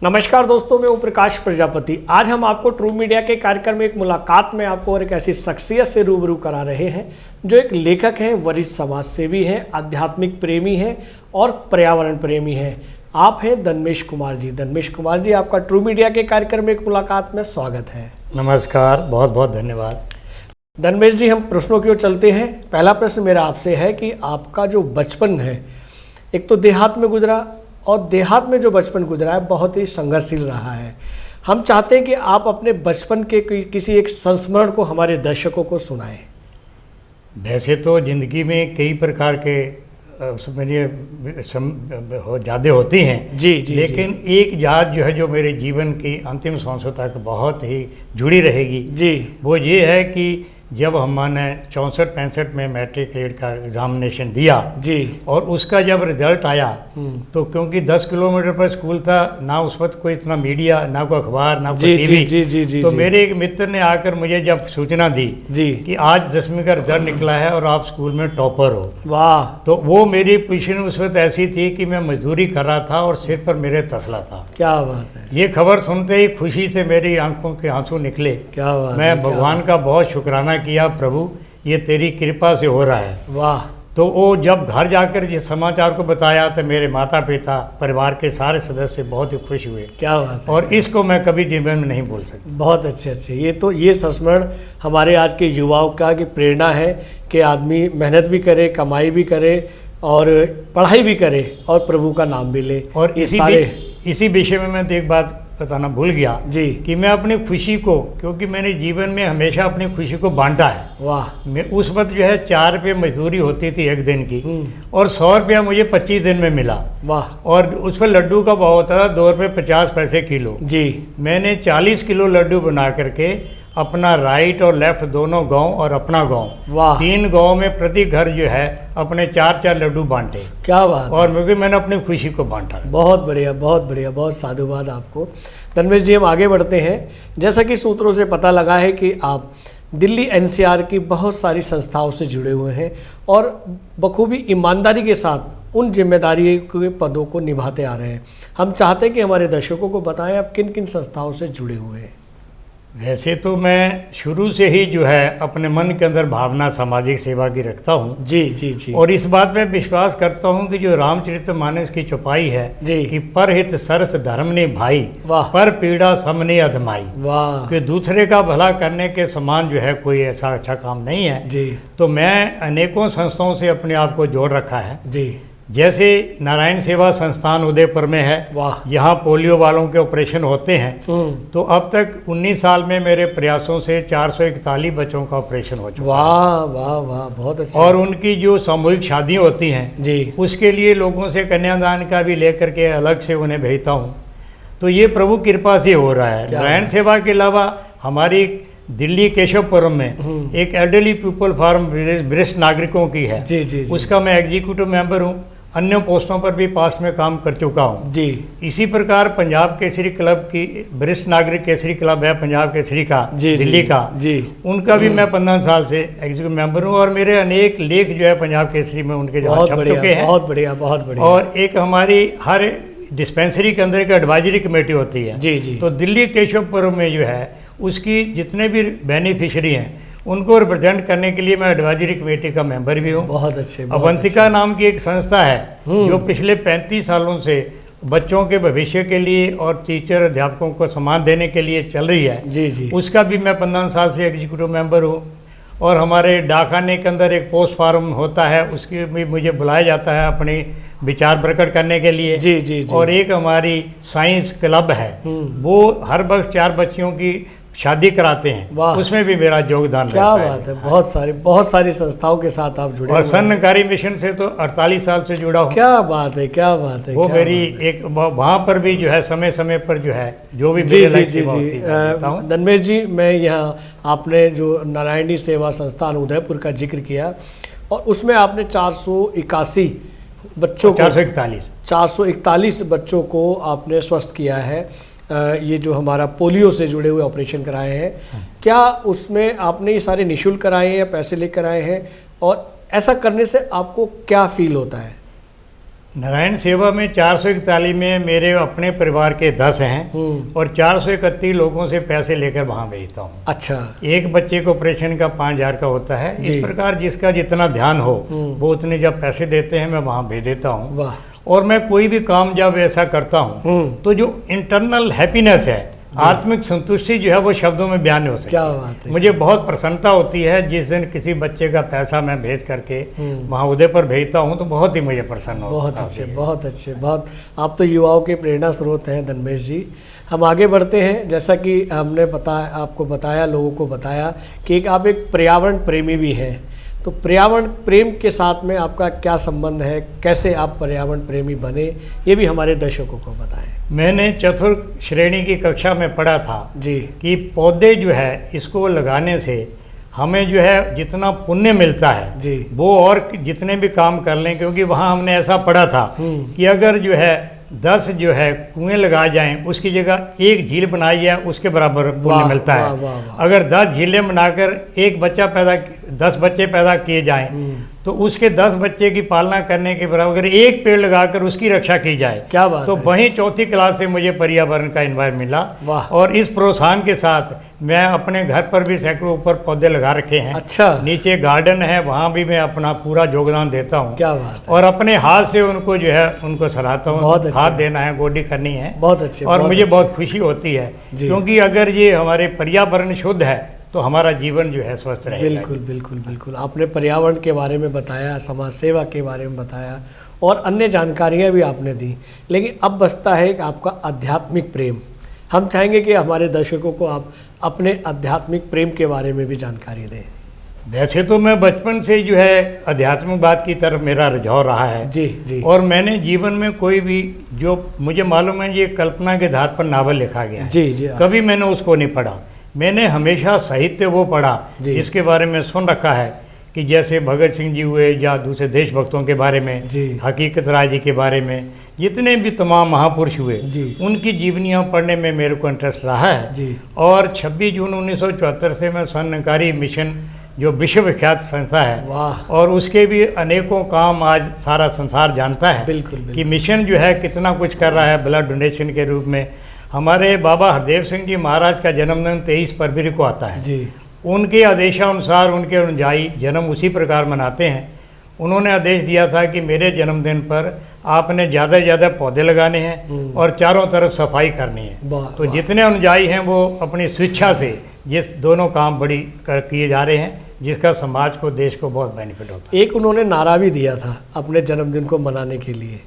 नमस्कार दोस्तों, मैं प्रकाश प्रजापति। आज हम आपको ट्रू मीडिया के कार्यक्रम में एक मुलाकात में आपको और एक ऐसी शख्सियत से रूबरू करा रहे हैं जो एक लेखक है, वरिष्ठ समाज सेवी है, आध्यात्मिक प्रेमी है और पर्यावरण प्रेमी है। आप हैं धनमेश कुमार जी। धनमेश कुमार जी, आपका ट्रू मीडिया के कार्यक्रम में एक मुलाकात में स्वागत है। नमस्कार, बहुत बहुत धन्यवाद। धनमेश जी, हम प्रश्नों की ओर चलते हैं। पहला प्रश्न मेरा आपसे है कि आपका जो बचपन है, एक तो देहात में गुजरा और देहात में जो बचपन गुजरा है बहुत ही संघर्षशील रहा है। हम चाहते हैं कि आप अपने बचपन के किसी एक संस्मरण को हमारे दर्शकों को सुनाएं। वैसे तो ज़िंदगी में कई प्रकार के समझिए यादें होती हैं जी जी, लेकिन जी। एक याद जो है जो मेरे जीवन की अंतिम सांसों तक बहुत ही जुड़ी रहेगी जी। वो ये है कि जब हमने 64-65 में मैट्रिकुलेट का एग्जामिनेशन दिया जी और उसका जब रिजल्ट आया तो क्योंकि 10 किलोमीटर पर स्कूल था, ना उस वक्त कोई इतना मीडिया, ना कोई अखबार, ना कोई टीवी। जी जी जी तो जी, मेरे एक मित्र ने आकर मुझे जब सूचना दी जी कि आज 10वीं का रिजल्ट निकला है और आप स्कूल में टॉपर हो, वाह, तो वो मेरी पोजीशन उस वक्त ऐसी थी कि मैं मजदूरी कर रहा था और सिर पर मेरे तसला था। क्या बात है, ये खबर सुनते ही खुशी से मेरी आंखों के आंसू निकले। क्या बात है, मैं भगवान का बहुत शुक्राना किया, प्रभु ये तेरी कृपा से हो रहा है। वाह। तो वो जब घर जाकर इस समाचार को बताया तो मेरे माता पिता, परिवार के सारे सदस्य बहुत ही खुश हुए। क्या बात है, और इसको मैं कभी जीवन में नहीं भूल सकता। बहुत अच्छे। ये संस्मरण हमारे आज के युवाओं का की प्रेरणा है कि आदमी मेहनत भी करे, कमाई भी करे और पढ़ाई भी करे और प्रभु का नाम भी ले। और इसी विषय में मैं तो एक बात बताना भूल गया जी कि मैं अपनी खुशी को, क्योंकि मैंने जीवन में हमेशा अपनी खुशी को बांटा है। वाह। मैं उस वक्त जो है 4 रुपये मजदूरी होती थी एक दिन की और 100 रुपया मुझे 25 दिन में मिला। वाह। और उस पर लड्डू का भाव होता था 2 रुपये 50 पैसे किलो। जी। मैंने 40 किलो लड्डू बना करके अपना राइट और लेफ्ट दोनों गांव और अपना गांव, वाह, 3 गांव में प्रति घर जो है अपने 4-4 लड्डू बांटे। क्या बात। और मैंने अपनी खुशी को बांटा। बहुत बढ़िया, बहुत बढ़िया, बहुत साधुवाद आपको। धनमेश जी, हम आगे बढ़ते हैं। जैसा कि सूत्रों से पता लगा है कि आप दिल्ली एनसीआर की बहुत सारी संस्थाओं से जुड़े हुए हैं और बखूबी ईमानदारी के साथ उन जिम्मेदारी के पदों को निभाते आ रहे हैं। हम चाहते हैं कि हमारे दर्शकों को बताएं आप किन किन संस्थाओं से जुड़े हुए हैं। वैसे तो मैं शुरू से ही जो है अपने मन के अंदर भावना सामाजिक सेवा की रखता हूँ। जी जी जी। और इस बात में विश्वास करता हूँ कि जो रामचरितमानस की चौपाई है जी कि परहित सरस धर्म ने भाई, वाह, पर पीड़ा समने अधमाई, वाह, कि दूसरे का भला करने के समान जो है कोई ऐसा अच्छा काम नहीं है। जी। तो मैं अनेकों संस्थाओं से अपने आप को जोड़ रखा है। जी। जैसे नारायण सेवा संस्थान उदयपुर में है, वाह, यहाँ पोलियो वालों के ऑपरेशन होते हैं। तो अब तक 19 साल में मेरे प्रयासों से 441 बच्चों का ऑपरेशन हो चुका। वाह वाह वाह, बहुत अच्छा। और उनकी जो सामूहिक शादियाँ होती हैं जी, उसके लिए लोगों से कन्यादान का भी लेकर के अलग से उन्हें भेजता हूँ। तो ये प्रभु कृपा से हो रहा है। नारायण सेवा के अलावा हमारी दिल्ली केशवपुरम में एक एल्डरली पीपल फार्म वरिष्ठ नागरिकों की है। जी जी, उसका मैं एग्जीक्यूटिव मेंबर हूँ। अन्य पोस्टों पर भी पास्ट में काम कर चुका हूँ। जी। इसी प्रकार पंजाब केसरी क्लब की वरिष्ठ नागरिक केसरी क्लब है पंजाब केसरी का, जी, दिल्ली जी, का जी, उनका भी मैं 15 साल से एग्जीक्यूटिव मेंबर हूँ। और मेरे अनेक लेख जो है पंजाब केसरी में उनके जहाँ छप चुके हैं। बहुत बढ़िया, बहुत बढ़िया। और एक हमारी हर डिस्पेंसरी के अंदर एक एडवाइजरी कमेटी होती है। जी जी। तो दिल्ली केशवपुरम में जो है उसकी जितने भी बेनिफिशरी हैं उनको रिप्रेजेंट करने के लिए मैं एडवाइजरी कमेटी का मेंबर भी हूँ। बहुत अच्छे। अवंतिका नाम की एक संस्था है जो पिछले 35 सालों से बच्चों के भविष्य के लिए और टीचर अध्यापकों को सम्मान देने के लिए चल रही है। जी जी। उसका भी मैं 15 साल से एग्जीक्यूटिव मेंबर हूँ। और हमारे डाकखाने के अंदर एक पोस्ट फार्म होता है, उसकी भी मुझे बुलाया जाता है अपनी विचार प्रकट करने के लिए। जी जी जी। और एक हमारी साइंस क्लब है, वो हर वर्ष 4 बच्चियों की शादी कराते हैं, उसमें भी मेरा योगदान रहता है। क्या बात है, बहुत सारी संस्थाओं के साथ आप जुड़े। और सन्नकारी मिशन से तो 48 साल से जुड़ा हूँ। क्या बात है, क्या बात है। वो मेरी एक वहाँ पर भी जो है समय समय पर जो है जो भी मेरे लायक सेवा होती है। धनमेश जी, मैं यहाँ आपने जो नारायणी सेवा संस्थान उदयपुर का जिक्र किया और उसमें आपने 481 बच्चों को 441 बच्चों को आपने स्वस्थ किया है। ये जो हमारा पोलियो से जुड़े हुए ऑपरेशन कराए हैं, क्या उसमें आपने ये सारे निःशुल्क कराए हैं या पैसे लेकर आए हैं? और ऐसा करने से आपको क्या फील होता है? नारायण सेवा में 441 में मेरे अपने परिवार के 10 हैं और 431 लोगों से पैसे लेकर वहाँ भेजता हूँ। अच्छा। एक बच्चे को ऑपरेशन का 5,000 का होता है। इस प्रकार जिसका जितना ध्यान हो वो उतने जब पैसे देते हैं मैं वहाँ भेज देता हूँ। वाह। और मैं कोई भी काम जब ऐसा करता हूँ तो जो इंटरनल हैप्पीनेस है, आत्मिक संतुष्टि जो है वो शब्दों में बयान नहीं हो सकती। क्या बात है। मुझे बहुत प्रसन्नता होती है जिस दिन किसी बच्चे का पैसा मैं भेज करके वहाँ उदय पर भेजता हूँ तो बहुत ही मुझे प्रसन्न होता है। बहुत अच्छे, बहुत अच्छे, बहुत। आप तो युवाओं के प्रेरणा स्रोत हैं धर्मेश जी। हम आगे बढ़ते हैं। जैसा कि हमने आपको बताया, लोगों को बताया कि आप एक पर्यावरण प्रेमी भी हैं, तो पर्यावरण प्रेम के साथ में आपका क्या संबंध है, कैसे आप पर्यावरण प्रेमी बने, ये भी हमारे दर्शकों को बताएं। मैंने चतुर्थ श्रेणी की कक्षा में पढ़ा था जी कि पौधे जो है इसको लगाने से हमें जो है जितना पुण्य मिलता है जी, वो और जितने भी काम कर लें, क्योंकि वहाँ हमने ऐसा पढ़ा था कि अगर जो है 10 जो है कुएं लगाए जाएं उसकी जगह एक झील बनाई जाए उसके बराबर पुण्य मिलता है। अगर 10 झीलें बनाकर 10 बच्चे पैदा किए जाएं तो उसके 10 बच्चे की पालना करने के बराबर अगर एक पेड़ लगाकर उसकी रक्षा की जाए, क्या बात तो है। वहीं चौथी क्लास से मुझे पर्यावरण का इन्वायरमेंट मिला। वाह। और इस प्रोत्साहन के साथ मैं अपने घर पर भी सैकड़ों ऊपर पौधे लगा रखे हैं। अच्छा। नीचे गार्डन है, वहाँ भी मैं अपना पूरा योगदान देता हूँ। क्या बात है। और अपने हाथ से उनको जो है उनको सराहता हूँ। बहुत अच्छा। खाद देना है, गोडी करनी है। बहुत अच्छे। और मुझे बहुत खुशी होती है क्योंकि अगर ये हमारे पर्यावरण शुद्ध है तो हमारा जीवन जो है स्वस्थ रहेगा। बिल्कुल बिल्कुल बिल्कुल। आपने पर्यावरण के बारे में बताया, समाज सेवा के बारे में बताया और अन्य जानकारियाँ भी आपने दी, लेकिन अब बचता है कि आपका आध्यात्मिक प्रेम। हम चाहेंगे कि हमारे दर्शकों को आप अपने आध्यात्मिक प्रेम के बारे में भी जानकारी दें। वैसे तो मैं बचपन से जो है आध्यात्मिक बात की तरफ मेरा रुझाव रहा है। जी जी। और मैंने जीवन में कोई भी जो मुझे मालूम है ये कल्पना के आधार पर नावल लिखा गया है, जी जी, कभी मैंने उसको नहीं पढ़ा। मैंने हमेशा साहित्य वो पढ़ा जिसके बारे में सुन रखा है कि जैसे भगत सिंह जी हुए या दूसरे देशभक्तों के बारे में, हकीकत राय जी के बारे में, जितने भी तमाम महापुरुष हुए उनकी जीवनियाँ पढ़ने में मेरे को इंटरेस्ट रहा है जी। और 26 जून 1974 से मैं स्वनिर्णयकारी मिशन जो विश्व विख्यात संस्था है, और उसके भी अनेकों काम आज सारा संसार जानता है। बिल्कुल, बिल्कुल। कि मिशन जो है कितना कुछ कर रहा है ब्लड डोनेशन के रूप में। हमारे बाबा हरदेव सिंह जी महाराज का जन्मदिन 23 फरवरी को आता है जी। उनके आदेशानुसार उनके अनुयायी जन्म उसी प्रकार मनाते हैं। उन्होंने आदेश दिया था कि मेरे जन्मदिन पर आपने ज़्यादा से ज़्यादा पौधे लगाने हैं और चारों तरफ सफाई करनी है। तो जितने अनुयायी हैं वो अपनी स्वेच्छा से जिस दोनों काम बड़ी किए जा रहे हैं जिसका समाज को, देश को बहुत बेनिफिट होता है। एक उन्होंने नारा भी दिया था अपने जन्मदिन को मनाने के लिए।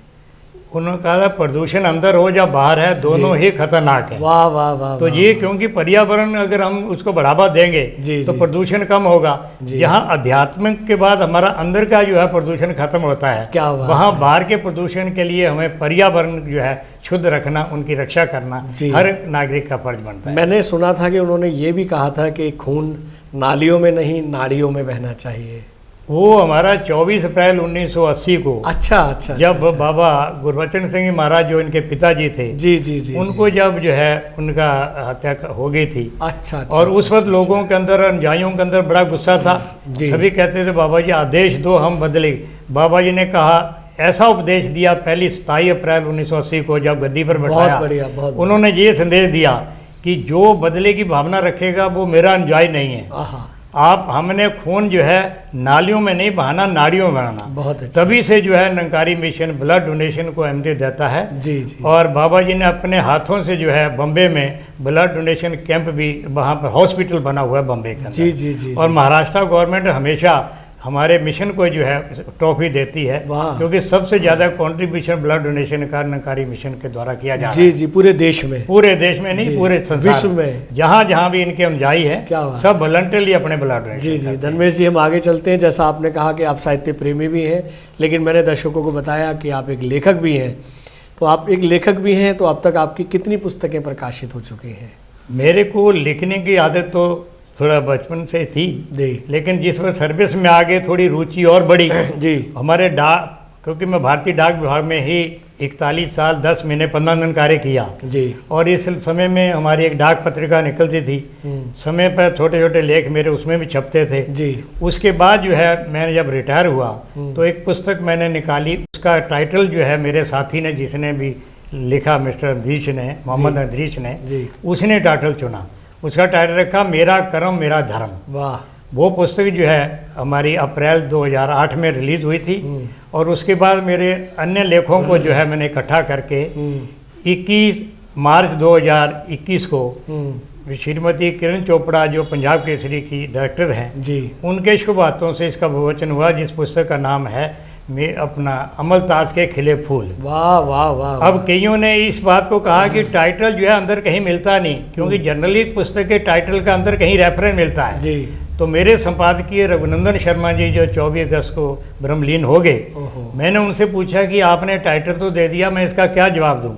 उन्होंने कहा था प्रदूषण अंदर हो या बाहर है दोनों ही खतरनाक है। वाह वाह वाह। तो ये क्योंकि पर्यावरण अगर हम उसको बढ़ावा देंगे तो प्रदूषण कम होगा। जहाँ अध्यात्मिक के बाद हमारा अंदर का जो है प्रदूषण खत्म होता है, वहाँ बाहर के प्रदूषण के लिए हमें पर्यावरण जो है शुद्ध रखना, उनकी रक्षा करना हर नागरिक का फर्ज बनता है। मैंने सुना था कि उन्होंने ये भी कहा था कि खून नालियों में नहीं नाड़ियों में बहना चाहिए। वो हमारा 24 अप्रैल 1980 को अच्छा जब बाबा गुरबचन सिंह महाराज जो इनके पिताजी थे जी उनको जब जो है उनका हत्या हो गई थी। अच्छा। और उस वक्त लोगों के अंदर, अनुयायियों के अंदर बड़ा गुस्सा था। सभी कहते थे बाबा जी आदेश दो हम बदले। बाबा जी ने कहा, ऐसा उपदेश दिया पहली 27 अप्रैल 1980 को जब गद्दी पर बैठाया। उन्होंने ये संदेश दिया कि जो बदले की भावना रखेगा वो मेरा अनुयायी नहीं है। हमने खून जो है नालियों में नहीं बहाना, नाड़ियों में बहाना। बहुत अच्छा। तभी से जो है निरंकारी मिशन ब्लड डोनेशन को अहमियत देता है जी। और बाबा जी ने अपने हाथों से जो है बम्बे में ब्लड डोनेशन कैंप भी, वहाँ पर हॉस्पिटल बना हुआ है बम्बे के अंदर। जी। और महाराष्ट्र गवर्नमेंट हमेशा हमारे मिशन को जो है ट्रॉफी देती है क्योंकि सबसे ज़्यादा कंट्रीब्यूशन ब्लड डोनेशन का निरंकारी मिशन के द्वारा किया जा रहा है। जी पूरे देश में नहीं, पूरे संसार विश्व में जहाँ भी इनके अनुयायी है सब वॉलंटरली अपने ब्लड डोनेशन। जी धर्मेश जी, हम आगे चलते हैं। जैसा आपने कहा कि आप साहित्य प्रेमी भी हैं, लेकिन मैंने दर्शकों को बताया कि आप एक लेखक भी हैं। तो आप एक लेखक भी हैं, तो अब तक आपकी कितनी पुस्तकें प्रकाशित हो चुकी हैं? मेरे को लिखने की आदत तो थोड़ा बचपन से थी लेकिन जिस वक्त सर्विस में आ गए थोड़ी रुचि और बढ़ी जी। हमारे क्योंकि मैं भारतीय डाक विभाग में ही 41 साल 10 महीने 15 दिन कार्य किया जी। और इस समय में हमारी एक डाक पत्रिका निकलती थी, समय पर छोटे छोटे लेख मेरे उसमें भी छपते थे जी। उसके बाद जो है मैंने जब रिटायर हुआ तो एक पुस्तक मैंने निकाली, उसका टाइटल जो है मेरे साथी ने, जिसने भी लिखा, मिस्टर अदरीश ने, मोहम्मद अदरीश ने, उसने टाइटल चुना। उसका टाइटल रखा मेरा कर्म मेरा धर्म। वाह। वो पुस्तक जो है हमारी अप्रैल 2008 में रिलीज़ हुई थी और उसके बाद मेरे अन्य लेखों को जो है मैंने इकट्ठा करके 21 मार्च 2021 को श्रीमती किरण चोपड़ा, जो पंजाब केसरी की डायरेक्टर हैं जी, उनके शुभ हाथों से इसका विमोचन हुआ, जिस पुस्तक का नाम है मैं अपना अमलताज के खिले फूल। वाह वाह वाह। अब कईयों ने इस बात को कहा कि टाइटल जो है अंदर कहीं मिलता नहीं, क्योंकि जनरली पुस्तक के टाइटल का अंदर कहीं रेफरेंस मिलता है जी। तो मेरे संपादकीय रघुनंदन शर्मा जी जो 24 अगस्त को ब्रह्मलीन हो गए, मैंने उनसे पूछा कि आपने टाइटल तो दे दिया, मैं इसका क्या जवाब दूं?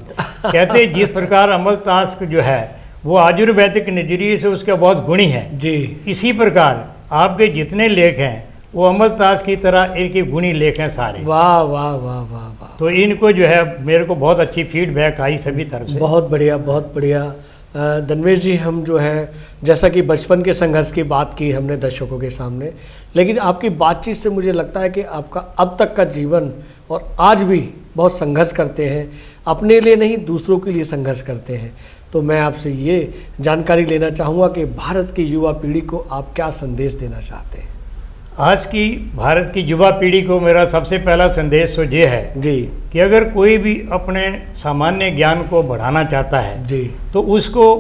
कहते जिस प्रकार अमलताज जो है वो आयुर्वेदिक नजरिए से उसका बहुत गुणी है जी, इसी प्रकार आपके जितने लेख हैं वो अमलताज की तरह इनके गुणी लेख हैं सारे। वाह वाह वाह वाह वाह। तो इनको जो है मेरे को बहुत अच्छी फीडबैक आई सभी तरफ से। बहुत बढ़िया बहुत बढ़िया। धनवेश जी, हम जो है जैसा कि बचपन के संघर्ष की बात की हमने दर्शकों के सामने, लेकिन आपकी बातचीत से मुझे लगता है कि आपका अब तक का जीवन और आज भी बहुत संघर्ष करते हैं, अपने लिए नहीं दूसरों के लिए संघर्ष करते हैं। तो मैं आपसे ये जानकारी लेना चाहूँगा कि भारत की युवा पीढ़ी को आप क्या संदेश देना चाहते हैं? आज की भारत की युवा पीढ़ी को मेरा सबसे पहला संदेश तो ये है जी कि अगर कोई भी अपने सामान्य ज्ञान को बढ़ाना चाहता है जी, तो उसको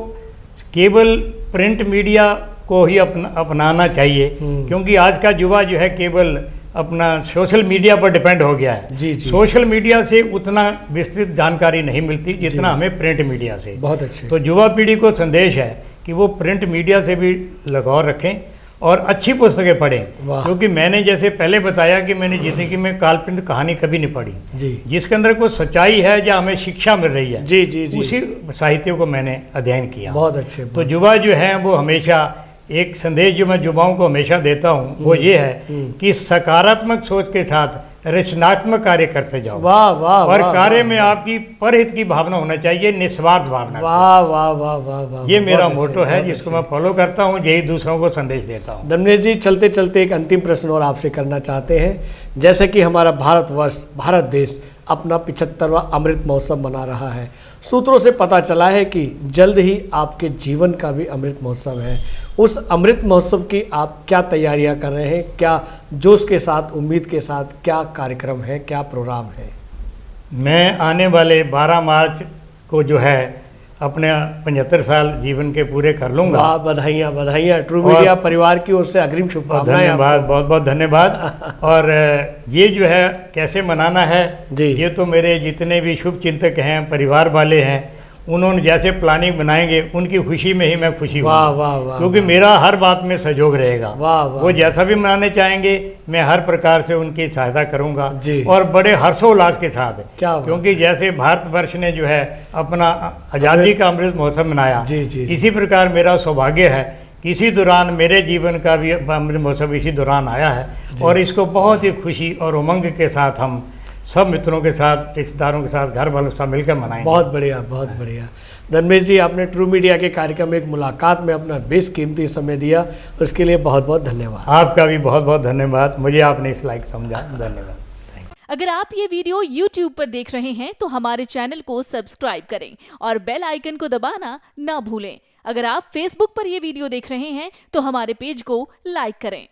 केवल प्रिंट मीडिया को ही अपनाना चाहिए, क्योंकि आज का युवा जो है केवल अपना सोशल मीडिया पर डिपेंड हो गया है जी। सोशल मीडिया से उतना विस्तृत जानकारी नहीं मिलती जितना हमें प्रिंट मीडिया से। बहुत अच्छे। तो युवा पीढ़ी को संदेश है कि वो प्रिंट मीडिया से भी लगाव रखें और अच्छी पुस्तकें पढ़ें, क्योंकि मैंने जैसे पहले बताया कि मैंने जिंदगी में काल्पनिक कहानी कभी नहीं पढ़ी जी, जिसके अंदर कोई सच्चाई है या हमें शिक्षा मिल रही है जी जी, उसी साहित्य को मैंने अध्ययन किया। बहुत अच्छे। तो युवा जो है वो हमेशा एक संदेश जो मैं युवाओं को हमेशा देता हूँ वो ये है कि सकारात्मक सोच के साथ रचनात्मक कार्य करते जाओ। वाह वाह। और कार्य में आपकी परहित की भावना होना चाहिए, निस्वार्थ भावना। वाह वाह वाह वाह वाह। ये मेरा मोटो है जिसको मैं फॉलो करता हूँ, यही दूसरों को संदेश देता हूँ। धनवेश जी, चलते चलते एक अंतिम प्रश्न और आपसे करना चाहते हैं। जैसे कि हमारा भारतवर्ष, भारत देश अपना 75वां अमृत महोत्सव मना रहा है, सूत्रों से पता चला है कि जल्द ही आपके जीवन का भी अमृत महोत्सव है। उस अमृत महोत्सव की आप क्या तैयारियां कर रहे हैं? क्या जोश के साथ, उम्मीद के साथ क्या कार्यक्रम है, क्या प्रोग्राम है? मैं आने वाले 12 मार्च को जो है अपने 75 साल जीवन के पूरे कर लूँगा। बधाइयाँ बधाइयाँ। ट्रू मीडिया परिवार की ओर से अग्रिम शुभकामनाएं। धन्यवाद, बहुत बहुत धन्यवाद। और ये जो है कैसे मनाना है जी, ये तो मेरे जितने भी शुभ चिंतक हैं, परिवार वाले हैं, उन्होंने जैसे प्लानिंग बनाएंगे उनकी खुशी में ही मैं खुशी हूँ। वाह वाह वाह। क्योंकि मेरा हर बात में सहयोग रहेगा। वाह वाह। वो जैसा भी मनाने चाहेंगे मैं हर प्रकार से उनकी सहायता करूंगा जी, और बड़े हर्षोल्लास के साथ। क्या? क्योंकि जैसे भारतवर्ष ने जो है अपना आज़ादी का अमृत महोत्सव मनाया जी जी, इसी प्रकार मेरा सौभाग्य है कि इसी दौरान मेरे जीवन का भी अमृत महोत्सव इसी दौरान आया है, और इसको बहुत ही खुशी और उमंग के साथ हम सब मित्रों के साथ, रिश्तेदारों के साथ, घर वालों के साथ मिलकर मनाएंगे। बहुत बढ़िया बहुत बढ़िया। धनवेश जी, आपने ट्रू मीडिया के कार्यक्रम में एक मुलाकात में अपना बेशकीमती समय दिया, उसके लिए बहुत बहुत धन्यवाद। आपका भी बहुत बहुत धन्यवाद, मुझे आपने इस लायक समझा। धन्यवाद। अगर आप ये वीडियो YouTube पर देख रहे हैं तो हमारे चैनल को सब्सक्राइब करें और बेल आइकन को दबाना ना भूलें। अगर आप Facebook पर ये वीडियो देख रहे हैं तो हमारे पेज को लाइक करें।